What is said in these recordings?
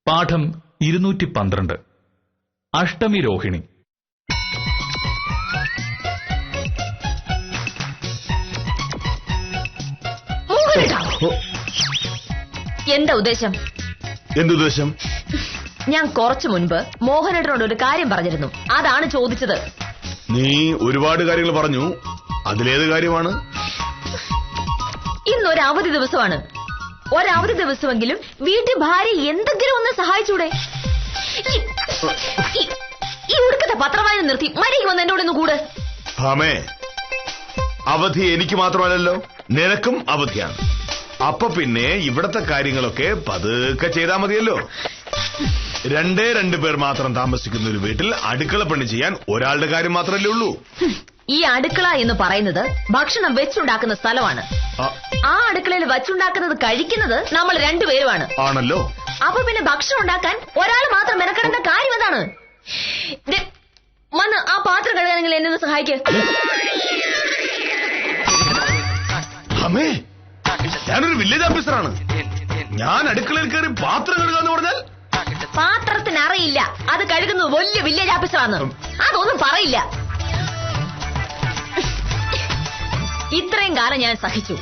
പാഠം 212 അഷ്ടമി രോഹിണി. എന്താ ഉദ്ദേശം? എന്തുദ്ദേശം? ഞാൻ കുറച്ചു മുൻപ് മോഹനേട്ടനോട് ഒരു കാര്യം പറഞ്ഞിരുന്നു, അതാണ് ചോദിച്ചത്. നീ ഒരുപാട് കാര്യങ്ങൾ പറഞ്ഞു, അതിലേത് കാര്യമാണ്? ഇന്നൊരു അവധി ദിവസമാണ്. ഒരവധി ദിവസമെങ്കിലും വീട്ടിൽ ഭാര്യ എന്തെങ്കിലും ഒന്ന് സഹായിച്ചൂടെ? ഈ ഉടുക്കത്തെ പത്രവായന നിർത്തി മരിക്ക് വന്ന് എന്നോട് ഒന്ന് കൂടെ. ഭാമേ, അവധി എനിക്ക് മാത്രമല്ലല്ലോ, നിനക്കും അവധിയാണ്. അപ്പൊ പിന്നെ ഇവിടത്തെ കാര്യങ്ങളൊക്കെ പതുക്കെ ചെയ്താൽ മതിയല്ലോ. രണ്ട് പേർ മാത്രം താമസിക്കുന്ന ഒരു വീട്ടിൽ അടുക്കള പണി ചെയ്യാൻ ഒരാളുടെ കാര്യം മാത്രമല്ലേ ഉള്ളൂ. ഈ അടുക്കള എന്ന് പറയുന്നത് ഭക്ഷണം വെച്ചുണ്ടാക്കുന്ന സ്ഥലമാണ്. ആ അടുക്കളയിൽ വെച്ചുണ്ടാക്കുന്നത് കഴിക്കുന്നത് നമ്മൾ രണ്ടുപേരുമാണ്. ആണല്ലോ. അപ്പൊ പിന്നെ ഭക്ഷണം ഉണ്ടാക്കാൻ ഒരാൾ മാത്രം മെനക്കെടേണ്ട കാര്യം എന്താണ്? വന്ന് ആ പാത്രം കഴുകാനെങ്കിൽ എന്നെ ഒന്ന് സഹായിക്ക്. അമ്മേ, ഞാനൊരു വില്ലേജ് ഓഫീസറാണ്. ഞാൻ അടുക്കളയിൽ കയറി പാത്രം കഴുകാന്ന് പറഞ്ഞാൽ? പാത്രത്തിന് അറിയില്ല, അത് കഴുകുന്നത് വലിയ വില്ലേജ് ഓഫീസറാണ്. അതൊന്നും പറയില്ല. ഇത്രയും കാലം ഞാൻ സഹിച്ചു.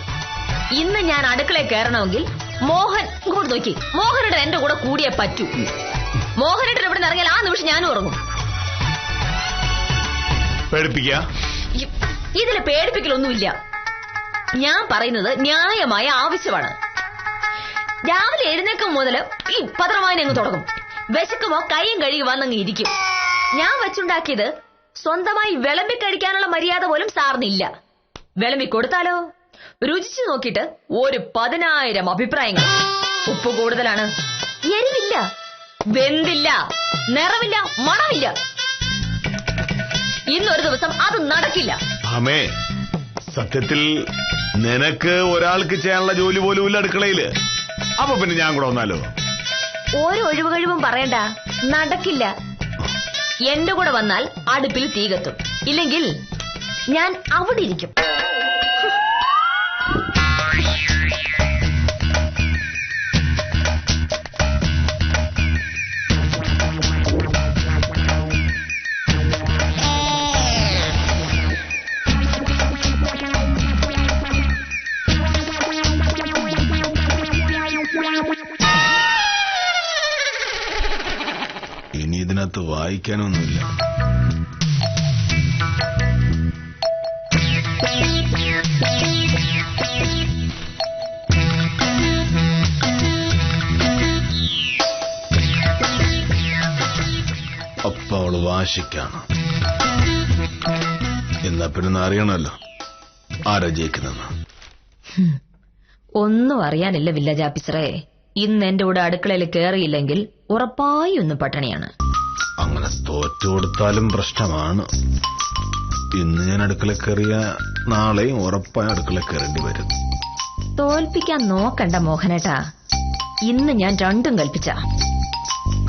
ഇന്ന് ഞാൻ അടുക്കളയിൽ കയറണമെങ്കിൽ മോഹൻ ഇങ്ങോട്ട് നോക്കി, മോഹനേട്ടൻ എന്റെ കൂടെ കൂടിയേ പറ്റൂ. മോഹനേട്ടൻ ഇവിടെ നിന്ന് ഇറങ്ങിയാൽ ആ നിമിഷം ഞാനും ഉറങ്ങും. ഇതില് പേടിപ്പിക്കലൊന്നുമില്ല. ഞാൻ പറയുന്നത് ന്യായമായ ആവശ്യമാണ്. രാവിലെ എഴുന്നേക്കും മുതൽ ഈ പത്രവായന അങ്ങ് തുടങ്ങും. വിശക്കുമോ കൈയും കഴുകി വന്നങ്ങ് ഇരിക്കും. ഞാൻ വെച്ചുണ്ടാക്കിയത് സ്വന്തമായി വിളമ്പി കഴിക്കാനുള്ള മര്യാദ പോലും സാറിനില്ല. വിളമ്പി കൊടുത്താലോ? രുചിച്ചു നോക്കിയിട്ട് ഒരു 10,000 അഭിപ്രായങ്ങൾ. ഉപ്പ് കൂടുതലാണ്, എരിവില്ല, വെന്തില്ല, നിറമില്ല, മണമില്ല. ഇന്നൊരു ദിവസം അത് നടക്കില്ല. അമ്മേ, സത്യത്തിൽ നിനക്ക് ഒരാൾക്ക് ചെയ്യാനുള്ള ജോലി പോലും ഇല്ല അടുക്കളയില്. അപ്പൊ പിന്നെ ഞാൻ കൂടെ വന്നാലോ? ഓരോ ഒഴിവുകഴിവും പറയണ്ട, നടക്കില്ല. എന്റെ കൂടെ വന്നാൽ അടുപ്പിൽ തീ കത്തും, ഇല്ലെങ്കിൽ ഞാൻ അവിടെ ഇരിക്കും. ഇനി ഇതിനകത്ത് വായിക്കാനൊന്നുമില്ല. അപ്പൊ അവള് വാശിക്കാണ്. എന്നാ പിന്നെ അറിയണമല്ലോ ആരാ ജയിക്കുന്നെന്ന്. ഒന്നും അറിയാനില്ല വില്ലേജ് ഓഫീസറെ. ഇന്ന് എന്റെ കൂടെ അടുക്കളയിൽ കയറിയില്ലെങ്കിൽ ഉറപ്പായി ഒന്ന് പട്ടിണിയാണ്. അങ്ങനെ തോറ്റു കൊടുത്താലും പ്രശ്നമാണ്. ഇന്ന് ഞാൻ അടുക്കള കയറിയ നാളെയും ഉറപ്പായി അടുക്കള കയറേണ്ടി വരും. തോൽപ്പിക്കാൻ നോക്കണ്ട മോഹനേട്ടാ. ഇന്ന് ഞാൻ രണ്ടും കൽപ്പിച്ച.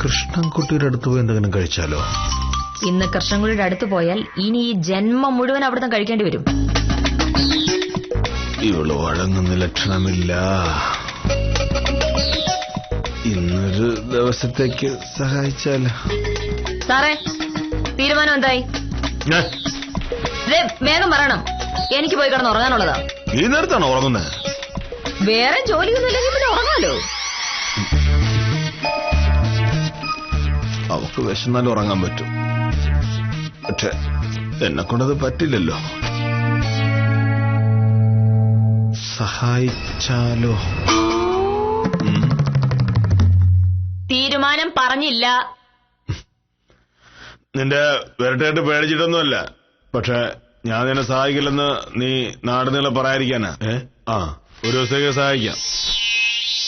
കൃഷ്ണൻകുട്ടിയുടെ അടുത്ത് പോയി എന്തെങ്കിലും കഴിച്ചാലോ? ഇന്ന് കൃഷ്ണൻകുട്ടിയുടെ അടുത്ത് പോയാൽ ഇനി ഈ ജന്മം മുഴുവൻ അവിടുന്ന് കഴിക്കേണ്ടി വരും. ഇവള് വഴങ്ങുന്ന ലക്ഷണമില്ല. ഇന്നൊരു ദിവസത്തേക്ക് സഹായിച്ചാലോ? സാറേ, തീരുമാനം എന്തായി? വേഗം പറയണം, എനിക്ക് പോയി കിടന്ന് ഉറങ്ങാനുള്ളതാ. ഈ നേരത്താണോ ഉറങ്ങുന്നത്? വേറെ ജോലിയൊന്നുമില്ലെങ്കിൽ പിന്നെ ഉറങ്ങാലോ. അവക്ക് വിശന്നാലും ഉറങ്ങാൻ പറ്റും. പക്ഷെ എന്നെ കൊണ്ടത് പറ്റില്ലല്ലോ. സഹായിച്ചാലോ? തീരുമാനം പറഞ്ഞില്ല. നിന്റെ വിരട്ടായിട്ട് പേടിച്ചിട്ടൊന്നുമല്ല. പക്ഷെ ഞാൻ നിന്നെ സഹായിക്കില്ലെന്ന് നീ നാടുനീളെ പറയാതിരിക്കാനാ. ഒരു ദിവസത്തേക്ക് സഹായിക്കാം.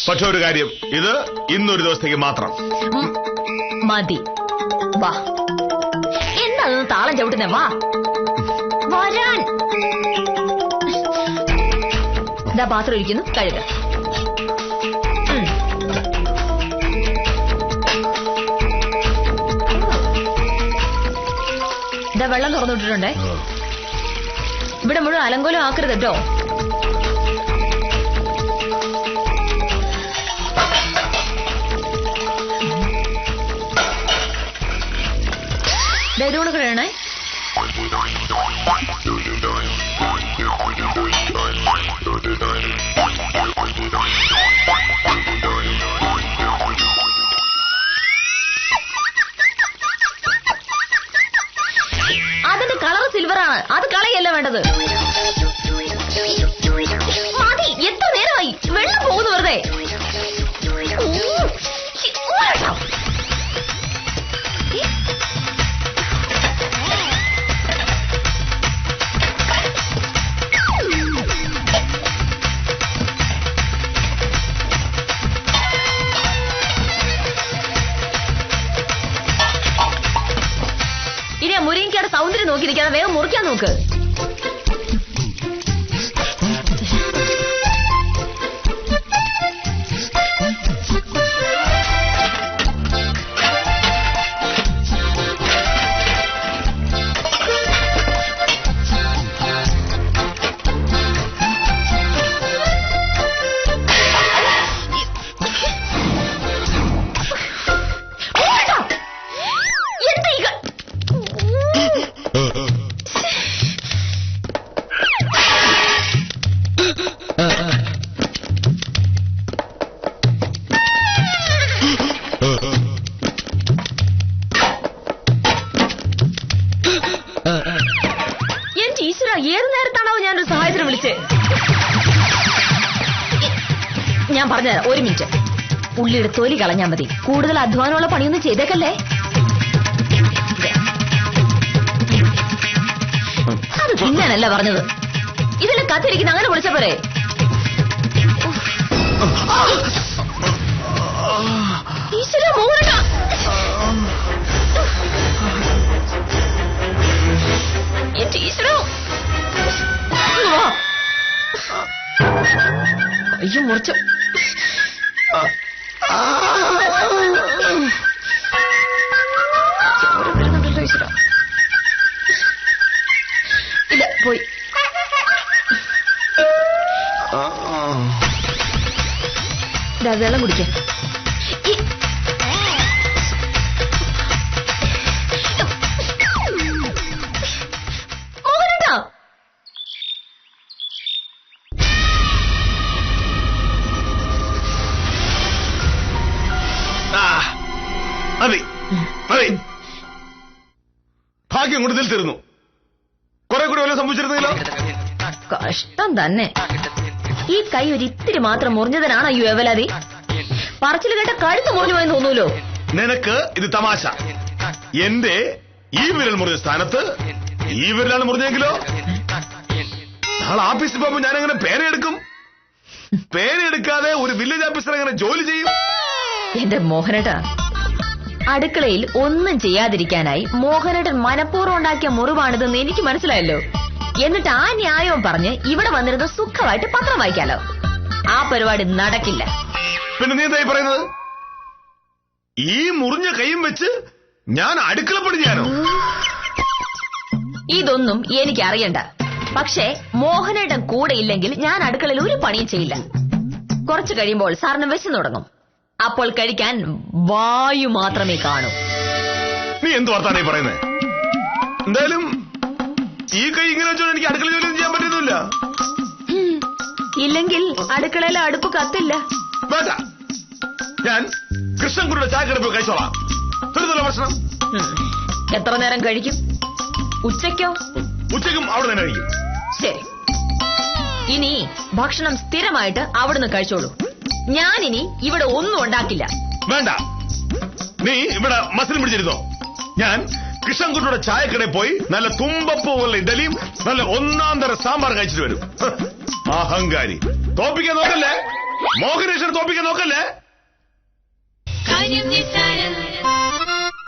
പക്ഷെ ഒരു കാര്യം, ഇത് ഇന്നൊരു ദിവസത്തേക്ക് മാത്രം മതി. വാ, എന്താ താളം ചവിട്ടുന്നേ? വാ വരാൻ. ഇതാ പാത്രം ഇരിക്കുന്നു, കഴുക. ഇതാ വെള്ളം തുറന്നുവിട്ടിട്ടുണ്ടേ. ഇവിടെ മുഴുവൻ അലങ്കോലം ആക്കരുത് കേട്ടോ. കഴുകണേ. അതിന്റെ കളർ സിൽവറാണ്, അത് കളയല്ല വേണ്ടത്. മതി, എത്ര നേരമായി വെള്ളം പോകുന്നു വെറുതെ. ഇനി ആ മുരിങ്ങയുടെ സൗന്ദര്യം നോക്കിയിരിക്കാതെ വേഗം മുറിക്കാൻ നോക്ക്. എന്റെ ഈശ്വര, ഏത് നേരത്താണോ ഞാനൊരു സഹായത്തിന് വിളിച്ചേ? ഞാൻ പറഞ്ഞുതരാം, ഒരു മിനിറ്റ്. ഉള്ളിയുടെ തൊലി കളഞ്ഞാൽ മതി. കൂടുതൽ അധ്വാനമുള്ള പണിയൊന്നും ചെയ്തേക്കല്ലേ. അത് തിന്നാനല്ല പറഞ്ഞത്. ഇതിലെ കത്തിരിക്കുന്ന അങ്ങനെ വിളിച്ച പോരെ. ഈശ്വര, മോഹനേട്ട, എന്റെ ഈശ്വര. അയ്യോ, മുറിച്ചു. ഇല്ല, പോയി. വെള്ളം കുടിക്കേ. മതി മതി, ഭാഗ്യം കൂടുതൽ തീർന്നു. കുറെ കൂടി വല്ല സംഭവിച്ചിരുന്നില്ലോ. കഷ്ടം തന്നെ. ഈ കൈ ഒരു ഇത്തിരി മാത്രം മുറിഞ്ഞതിനാണ് അയ്യോ എവലാതി. പറച്ചിൽ കേട്ട കഴുത്ത് മുറിഞ്ഞു പോയെന്ന് തോന്നൂലോ. നിനക്ക് ഇത് തമാശ. എന്റെ ഈ വിരൽ മുറിഞ്ഞ സ്ഥാനത്ത് ഈ വിരലാണ് മുറിഞ്ഞെങ്കിലോ നാളെ ഓഫീസിൽ പോകുമ്പോൾ ഞാൻ എങ്ങനെ പേരെടുക്കും? പേരെടുക്കാതെ ഒരു വില്ലേജ് ഓഫീസർ എങ്ങനെ ജോലി ചെയ്യും? എന്റെ മോഹനേട്ടാ, അടുക്കളയിൽ ഒന്നും ചെയ്യാതിരിക്കാനായി മോഹനേട്ടൻ മനഃപൂർവ്വം ഉണ്ടാക്കിയ മുറിവാണിതെന്ന് എനിക്ക് മനസ്സിലായല്ലോ. എന്നിട്ട് ആ ന്യായവും പറഞ്ഞ് ഇവിടെ വന്നിരുന്ന് സുഖമായിട്ട് പത്രം വായിക്കാലോ. ആ പരിപാടി നടക്കില്ല. പിന്നെ നീ എന്തായി പറയുന്നത്? ഈ മുറിഞ്ഞ കൈയും വെച്ച് ഞാൻ അടുക്കളപ്പണി ചെയ്യാനോ? ഇതൊന്നും എനിക്ക് അറിയണ്ട. പക്ഷേ മോഹനേട്ടൻ കൂടെ ഇല്ലെങ്കിൽ ഞാൻ അടുക്കളയിൽ ഒരു പണിയും ചെയ്യില്ല. കുറച്ചു കഴിയുമ്പോൾ സാറിന് വിശന്നു തുടങ്ങും. അപ്പോൾ കഴിക്കാൻ വായു മാത്രമേ കാണൂ. നീ എന്ത് വർത്താനായി പറയുന്നേ? എന്തായാലും ഈ കൈ ഇങ്ങനെ വെച്ചോ എനിക്ക് അടുക്കള ജോലി ചെയ്യാൻ പറ്റുന്നില്ല. ഇല്ലെങ്കിൽ അടുക്കളയിലെ അടുപ്പ് കത്തില്ല. വേണ്ട, ഞാൻ കൃഷ്ണൻകുട്ടിയുടെ ചായക്കടപ്പ് കഴിച്ചോളാം. തീർന്നല്ലോ പ്രശ്നം. എത്ര നേരം കഴിക്കും? ഉച്ചയ്ക്കോ? ഉച്ചയ്ക്കും അവിടെ തന്നെ കഴിക്കും. ശരി, ഇനി ഭക്ഷണം സ്ഥിരമായിട്ട് അവിടുന്ന് കഴിച്ചോളൂ. ഞാനിനി ഇവിടെ ഒന്നും ഉണ്ടാക്കില്ല. വേണ്ട, നീ ഇവിടെ മസിൽ പിടിച്ചിരുന്നോ. ഞാൻ കൃഷ്ണൻകുട്ടിയുടെ ചായക്കടയിൽ പോയി നല്ല തുമ്പപ്പൂവുള്ള ഇഡലിയും നല്ല ഒന്നാം തരം സാമ്പാർ കഴിച്ചിട്ട് വരും. അഹങ്കാരി. തോപ്പിക്കാൻ നോക്കല്ലേ, മോഹനേശ്വരൻ തോപ്പിക്കാൻ നോക്കല്ലേ.